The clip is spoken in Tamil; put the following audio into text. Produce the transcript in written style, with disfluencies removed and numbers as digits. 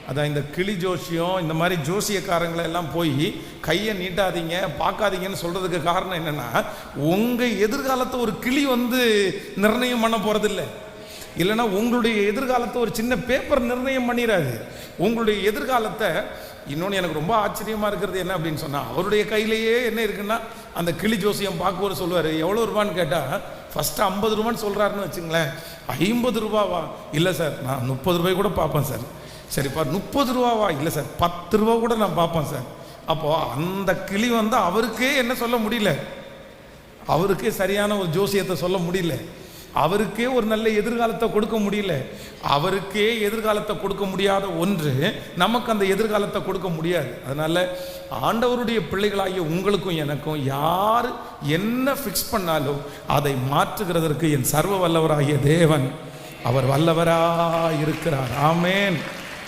அதான் இந்த கிளி ஜோசியம் இந்த மாதிரி ஜோசியக்காரங்களை எல்லாம் போய் கையை நீட்டாதீங்க பார்க்காதீங்கன்னு சொல்கிறதுக்கு காரணம் என்னென்னா, உங்கள் எதிர்காலத்தை ஒரு கிளி நிர்ணயம் பண்ண போகிறதில்ல. இல்லைன்னா உங்களுடைய எதிர்காலத்தை ஒரு சின்ன பேப்பர் நிர்ணயம் பண்ணிடாது. உங்களுடைய எதிர்காலத்தை இன்னொன்று எனக்கு ரொம்ப ஆச்சரியமாக இருக்கிறது என்ன அப்படின்னு சொன்னால், அவருடைய கையிலேயே என்ன இருக்குன்னா, அந்த கிளி ஜோசியம் பார்க்குவோர் சொல்லுவார், எவ்வளோ ரூபான்னு கேட்டால் ஃபஸ்ட்டு 50 ரூபான்னு சொல்கிறாருன்னு வச்சுங்களேன். 50 ரூபாவா? இல்லை சார், நான் 30 ரூபாய் கூட பார்ப்பேன் சார். சரிப்பா 30 ரூபாவா? இல்லை சார், 10 ரூபா கூட நான் பார்ப்பேன் சார். அப்போது அந்த கிளி அவருக்கே என்ன சொல்ல முடியல, அவருக்கே சரியான ஒரு ஜோசியத்தை சொல்ல முடியல, அவருக்கே ஒரு நல்ல எதிர்காலத்தை கொடுக்க முடியல. அவருக்கே எதிர்காலத்தை கொடுக்க முடியாத ஒன்று நமக்கு அந்த எதிர்காலத்தை கொடுக்க முடியாது. அதனால் ஆண்டவருடைய பிள்ளைகளாகிய உங்களுக்கும் எனக்கும் யார் என்ன ஃபிக்ஸ் பண்ணாலும் அதை மாற்றுகிறதற்கு என் சர்வ வல்லவராகிய தேவன் அவர் வல்லவராக இருக்கிறார். ஆமேன்.